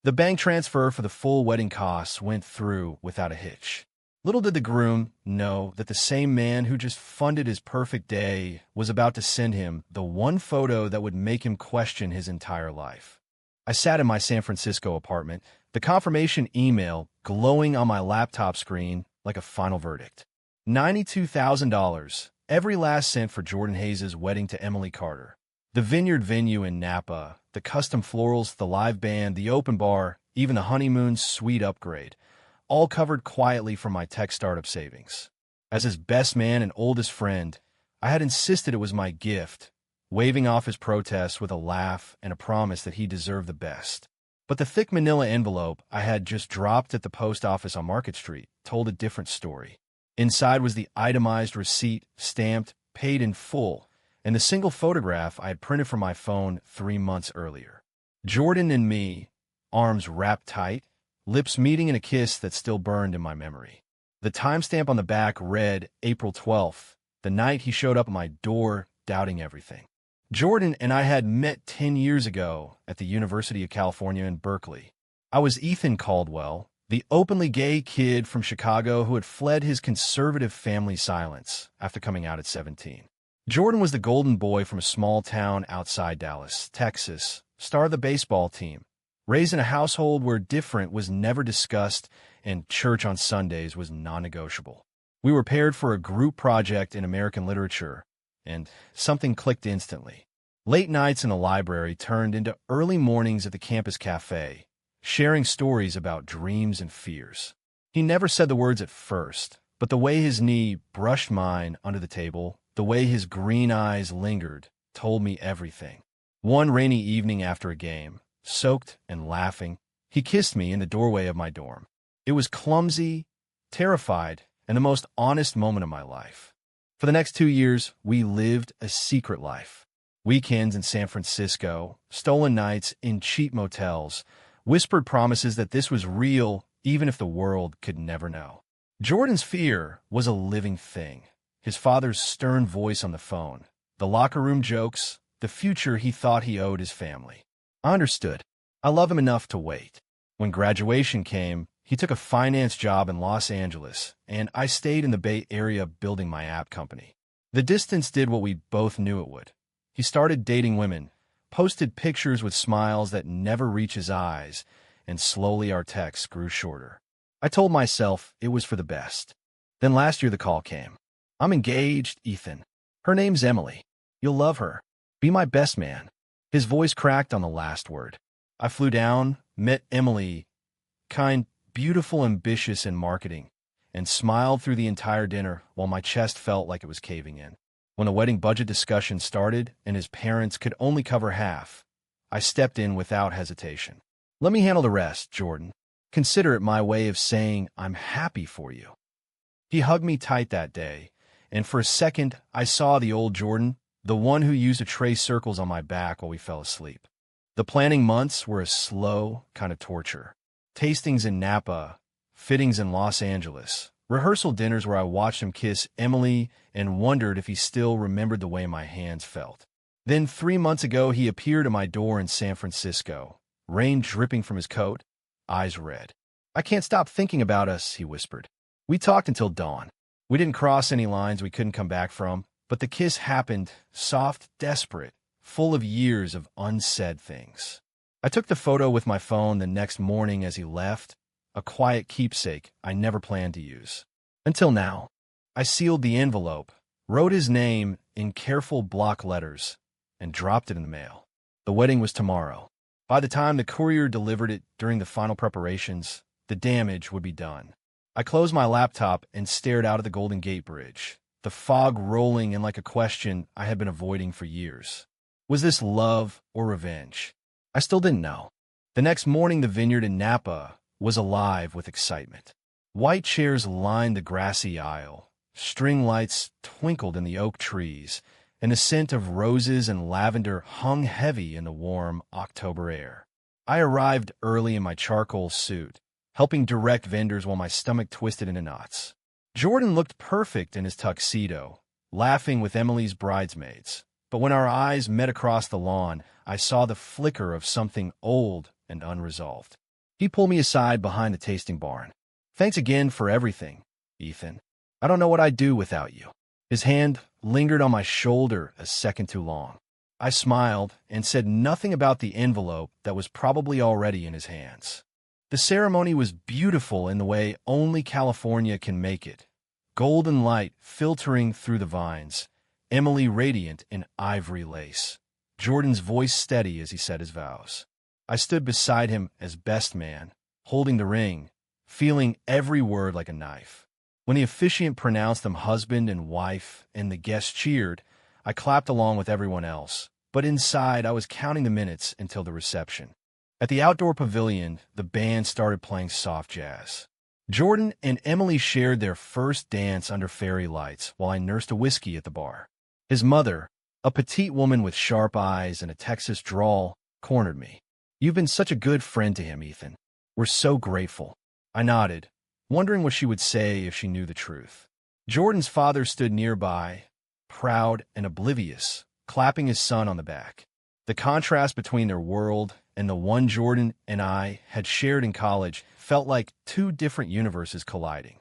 The bank transfer for the full wedding costs went through without a hitch. Little did the groom know that the same man who just funded his perfect day was about to send him the one photo that would make him question his entire life. I sat in my San Francisco apartment, the confirmation email glowing on my laptop screen like a final verdict. $92,000, every last cent for Jordan Hayes' wedding to Emily Carter. The Vineyard venue in Napa, the custom florals, the live band, the open bar, even the honeymoon suite upgrade, all covered quietly from my tech startup savings. As his best man and oldest friend, I had insisted it was my gift, waving off his protests with a laugh and a promise that he deserved the best. But the thick manila envelope I had just dropped at the post office on Market Street told a different story. Inside was the itemized receipt, stamped, paid in full, and the single photograph I had printed from my phone 3 months earlier. Jordan and me, arms wrapped tight, lips meeting in a kiss that still burned in my memory. The timestamp on the back read April 12th, the night he showed up at my door, doubting everything. Jordan and I had met 10 years ago at the University of California in Berkeley. I was Ethan Caldwell, the openly gay kid from Chicago who had fled his conservative family silence after coming out at 17. Jordan was the golden boy from a small town outside Dallas, Texas, star of the baseball team, raised in a household where different was never discussed and church on Sundays was non-negotiable. We were paired for a group project in American literature, and something clicked instantly. Late nights in the library turned into early mornings at the campus cafe, sharing stories about dreams and fears. He never said the words at first, but the way his knee brushed mine under the table, the way his green eyes lingered, told me everything. One rainy evening after a game, soaked and laughing, he kissed me in the doorway of my dorm. It was clumsy, terrified, and the most honest moment of my life. For the next 2 years, we lived a secret life. Weekends in San Francisco, stolen nights in cheap motels, whispered promises that this was real even if the world could never know. Jordan's fear was a living thing. His father's stern voice on the phone, the locker room jokes, the future he thought he owed his family. I understood. I love him enough to wait. When graduation came, he took a finance job in Los Angeles, and I stayed in the Bay Area building my app company. The distance did what we both knew it would. He started dating women, posted pictures with smiles that never reach his eyes, and slowly our texts grew shorter. I told myself it was for the best. Then last year the call came. I'm engaged, Ethan. Her name's Emily. You'll love her. Be my best man. His voice cracked on the last word. I flew down, met Emily, kind, beautiful, ambitious in marketing, and smiled through the entire dinner while my chest felt like it was caving in. When the wedding budget discussion started and his parents could only cover half, I stepped in without hesitation. Let me handle the rest, Jordan. Consider it my way of saying I'm happy for you. He hugged me tight that day, and for a second I saw the old Jordan, the one who used to trace circles on my back while we fell asleep. The planning months were a slow kind of torture. Tastings in Napa, fittings in Los Angeles, rehearsal dinners where I watched him kiss Emily and wondered if he still remembered the way my hands felt. Then 3 months ago he appeared at my door in San Francisco, rain dripping from his coat, eyes red. I can't stop thinking about us, he whispered. We talked until dawn. We didn't cross any lines we couldn't come back from, but the kiss happened, soft, desperate, full of years of unsaid things. I took the photo with my phone the next morning as he left, a quiet keepsake I never planned to use. Until now. I sealed the envelope, wrote his name in careful block letters, and dropped it in the mail. The wedding was tomorrow. By the time the courier delivered it during the final preparations, the damage would be done. I closed my laptop and stared out at the Golden Gate Bridge, the fog rolling in like a question I had been avoiding for years. Was this love or revenge? I still didn't know. The next morning, the vineyard in Napa was alive with excitement. White chairs lined the grassy aisle, string lights twinkled in the oak trees, and the scent of roses and lavender hung heavy in the warm October air. I arrived early in my charcoal suit, helping direct vendors while my stomach twisted into knots. Jordan looked perfect in his tuxedo, laughing with Emily's bridesmaids. But when our eyes met across the lawn, I saw the flicker of something old and unresolved. He pulled me aside behind the tasting barn. "Thanks again for everything, Ethan. I don't know what I'd do without you." His hand lingered on my shoulder a second too long. I smiled and said nothing about the envelope that was probably already in his hands. The ceremony was beautiful in the way only California can make it. Golden light filtering through the vines, Emily radiant in ivory lace, Jordan's voice steady as he said his vows. I stood beside him as best man, holding the ring, feeling every word like a knife. When the officiant pronounced them husband and wife and the guests cheered, I clapped along with everyone else. But inside, I was counting the minutes until the reception. At the outdoor pavilion, the band started playing soft jazz. Jordan and Emily shared their first dance under fairy lights while I nursed a whiskey at the bar. His mother, a petite woman with sharp eyes and a Texas drawl, cornered me. "You've been such a good friend to him, Ethan. We're so grateful." I nodded, wondering what she would say if she knew the truth. Jordan's father stood nearby, proud and oblivious, clapping his son on the back. The contrast between their world and the one Jordan and I had shared in college felt like two different universes colliding.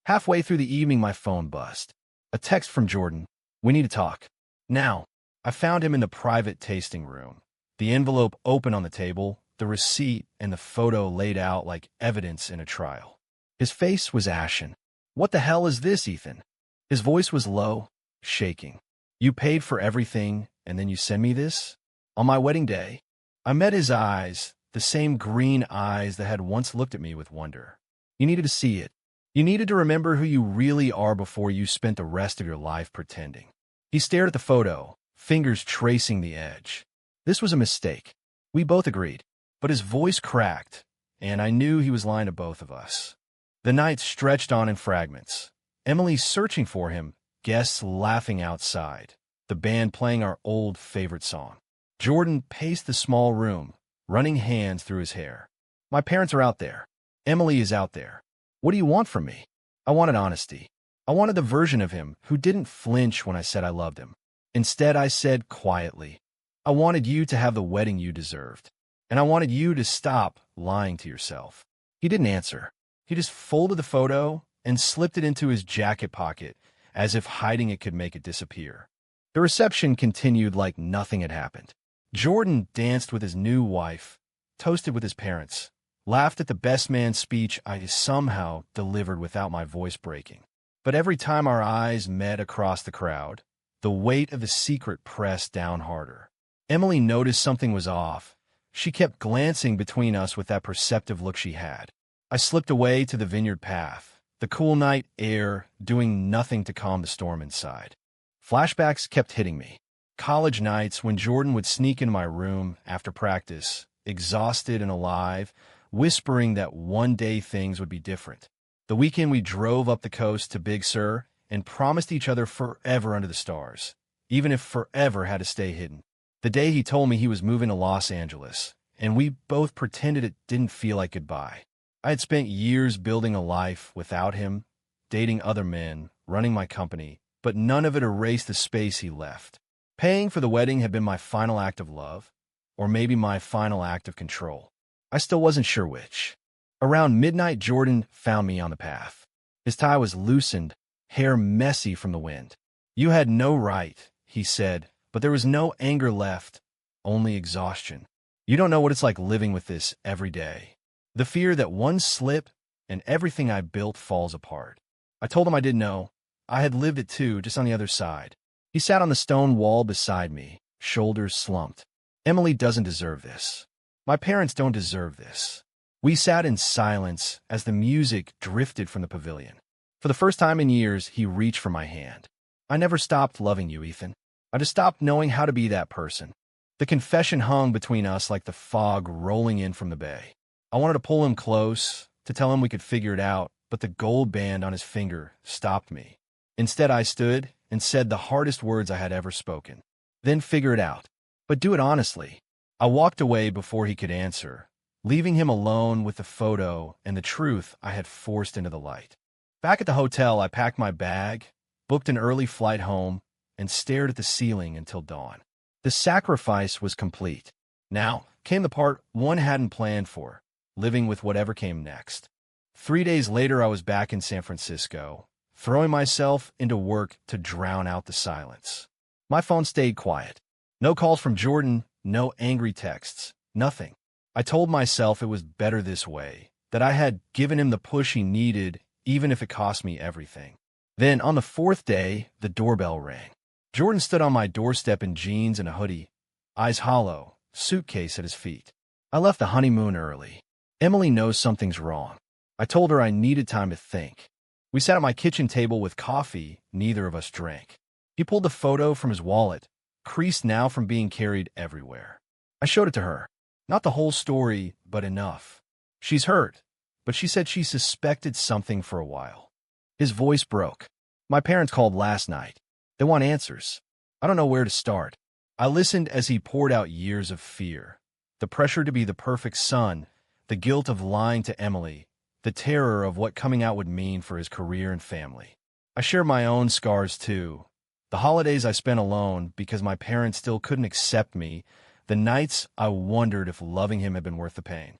Halfway through the evening, my phone buzzed. A text from Jordan. "We need to talk." Now, I found him in the private tasting room. The envelope open on the table, the receipt and the photo laid out like evidence in a trial. His face was ashen. "What the hell is this, Ethan?" His voice was low, shaking. "You paid for everything, and then you send me this? On my wedding day?" I met his eyes, the same green eyes that had once looked at me with wonder. "You needed to see it. You needed to remember who you really are before you spent the rest of your life pretending." He stared at the photo, fingers tracing the edge. This was a mistake. We both agreed. But his voice cracked, and I knew he was lying to both of us. The night stretched on in fragments. Emily searching for him, guests laughing outside, the band playing our old favorite song. Jordan paced the small room, running hands through his hair. "My parents are out there. Emily is out there. What do you want from me?" I wanted honesty. I wanted the version of him who didn't flinch when I said I loved him. Instead, I said quietly, "I wanted you to have the wedding you deserved. And I wanted you to stop lying to yourself." He didn't answer. He just folded the photo and slipped it into his jacket pocket, as if hiding it could make it disappear. The reception continued like nothing had happened. Jordan danced with his new wife, toasted with his parents, laughed at the best man speech I somehow delivered without my voice breaking. But every time our eyes met across the crowd, the weight of the secret pressed down harder. Emily noticed something was off. She kept glancing between us with that perceptive look she had. I slipped away to the vineyard path, the cool night air doing nothing to calm the storm inside. Flashbacks kept hitting me. College nights when Jordan would sneak into my room after practice, exhausted and alive, whispering that one day things would be different. The weekend we drove up the coast to Big Sur and promised each other forever under the stars, even if forever had to stay hidden. The day he told me he was moving to Los Angeles, and we both pretended it didn't feel like goodbye. I had spent years building a life without him, dating other men, running my company, but none of it erased the space he left. Paying for the wedding had been my final act of love, or maybe my final act of control. I still wasn't sure which. Around midnight, Jordan found me on the path. His tie was loosened, hair messy from the wind. "You had no right," he said, but there was no anger left, only exhaustion. "You don't know what it's like living with this every day. The fear that one slip and everything I built falls apart." I told him I didn't know. I had lived it too, just on the other side. He sat on the stone wall beside me, shoulders slumped. "Emily doesn't deserve this. My parents don't deserve this." We sat in silence as the music drifted from the pavilion. For the first time in years, he reached for my hand. "I never stopped loving you, Ethan. I just stopped knowing how to be that person." The confession hung between us like the fog rolling in from the bay. I wanted to pull him close, to tell him we could figure it out, but the gold band on his finger stopped me. Instead, I stood and said the hardest words I had ever spoken. "Then figure it out. But do it honestly." I walked away before he could answer, leaving him alone with the photo and the truth I had forced into the light. Back at the hotel, I packed my bag, booked an early flight home, and stared at the ceiling until dawn. The sacrifice was complete. Now came the part one hadn't planned for, living with whatever came next. 3 days later, I was back in San Francisco, throwing myself into work to drown out the silence. My phone stayed quiet. No calls from Jordan, no angry texts, nothing. I told myself it was better this way, that I had given him the push he needed, even if it cost me everything. Then, on the fourth day, the doorbell rang. Jordan stood on my doorstep in jeans and a hoodie, eyes hollow, suitcase at his feet. I left the honeymoon early. Emily knows something's wrong. I told her I needed time to think. We sat at my kitchen table with coffee neither of us drank. He pulled the photo from his wallet, creased now from being carried everywhere. I showed it to her. Not the whole story, but enough. She's hurt, but she said she suspected something for a while. His voice broke. My parents called last night. They want answers. I don't know where to start. I listened as he poured out years of fear. The pressure to be the perfect son, the guilt of lying to Emily, the terror of what coming out would mean for his career and family. I share my own scars too. The holidays I spent alone because my parents still couldn't accept me, the nights I wondered if loving him had been worth the pain.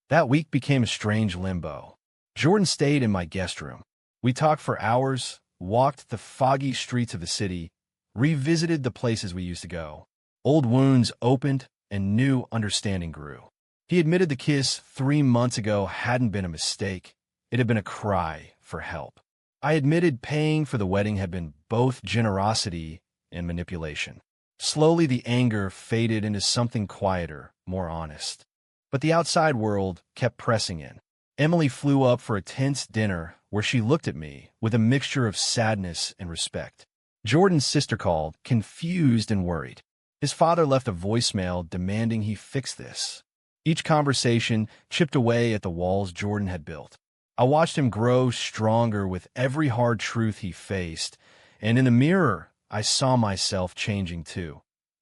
That week became a strange limbo. Jordan stayed in my guest room. We talked for hours, walked the foggy streets of the city, revisited the places we used to go. Old wounds opened and new understanding grew. He admitted the kiss 3 months ago hadn't been a mistake. It had been a cry for help. I admitted paying for the wedding had been both generosity and manipulation. Slowly, the anger faded into something quieter, more honest. But the outside world kept pressing in. Emily flew up for a tense dinner where she looked at me with a mixture of sadness and respect. Jordan's sister called, confused and worried. His father left a voicemail demanding he fix this. Each conversation chipped away at the walls Jordan had built. I watched him grow stronger with every hard truth he faced, and in the mirror, I saw myself changing too,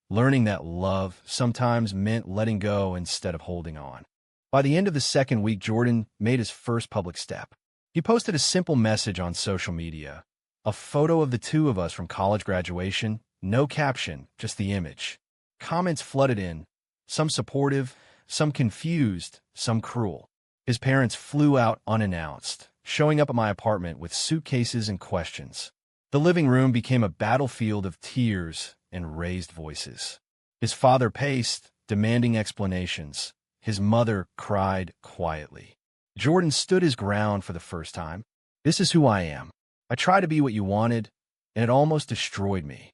learning that love sometimes meant letting go instead of holding on. By the end of the second week, Jordan made his first public step. He posted a simple message on social media, a photo of the two of us from college graduation, no caption, just the image. Comments flooded in, some supportive, some confused, some cruel. His parents flew out unannounced, showing up at my apartment with suitcases and questions. The living room became a battlefield of tears and raised voices. His father paced, demanding explanations. His mother cried quietly. Jordan stood his ground for the first time. This is who I am. I tried to be what you wanted, and it almost destroyed me.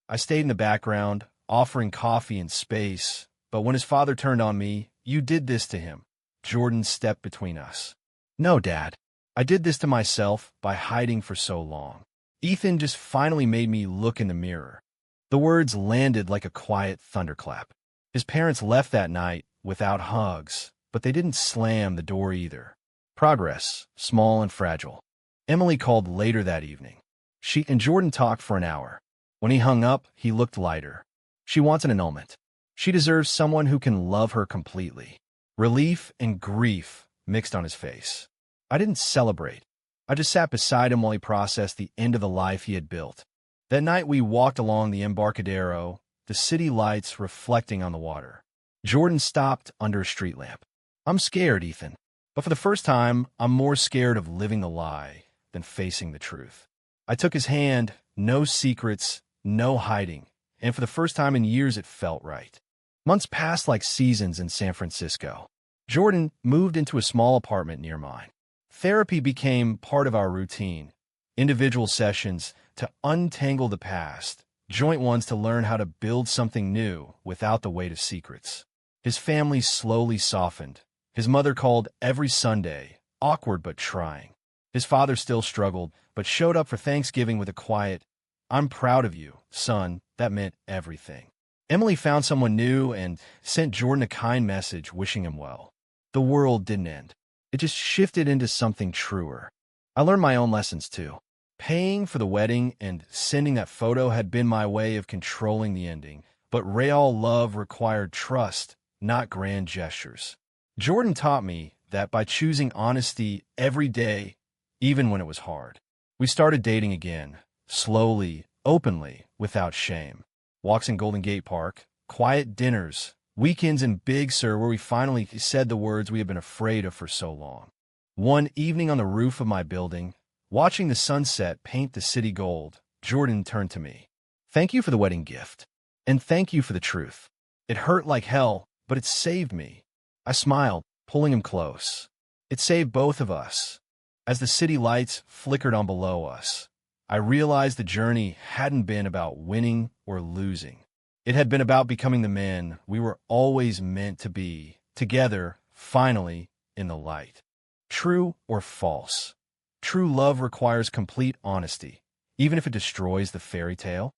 I stayed in the background, offering coffee and space, but when his father turned on me, "You did this to him." Jordan stepped between us. "No, Dad. I did this to myself by hiding for so long." Ethan just finally made me look in the mirror. The words landed like a quiet thunderclap. His parents left that night without hugs, but they didn't slam the door either. Progress, small and fragile. Emily called later that evening. She and Jordan talked for an hour. When he hung up, he looked lighter. She wants an annulment. She deserves someone who can love her completely. Relief and grief mixed on his face. I didn't celebrate. I just sat beside him while he processed the end of the life he had built. That night we walked along the Embarcadero, the city lights reflecting on the water. Jordan stopped under a street lamp. "I'm scared, Ethan. But for the first time, I'm more scared of living the lie than facing the truth." I took his hand, no secrets, no hiding, and for the first time in years it felt right. Months passed like seasons in San Francisco. Jordan moved into a small apartment near mine. Therapy became part of our routine. Individual sessions to untangle the past, joint ones to learn how to build something new without the weight of secrets. His family slowly softened. His mother called every Sunday, awkward but trying. His father still struggled, but showed up for Thanksgiving with a quiet, "I'm proud of you, son." That meant everything. Emily found someone new and sent Jordan a kind message wishing him well. The world didn't end. It just shifted into something truer. I learned my own lessons too. Paying for the wedding and sending that photo had been my way of controlling the ending, but real love required trust, not grand gestures. Jordan taught me that by choosing honesty every day, even when it was hard. We started dating again, slowly, openly, without shame. Walks in Golden Gate Park, quiet dinners, Weekends in Big Sur, where we finally said the words we had been afraid of for so long. One evening on the roof of my building, watching the sunset paint the city gold, Jordan turned to me. "Thank you for the wedding gift. And thank you for the truth. It hurt like hell, but it saved me." I smiled, pulling him close. It saved both of us. As the city lights flickered on below us, I realized the journey hadn't been about winning or losing. It had been about becoming the men we were always meant to be, together, finally, in the light. True or false? True love requires complete honesty, even if it destroys the fairy tale.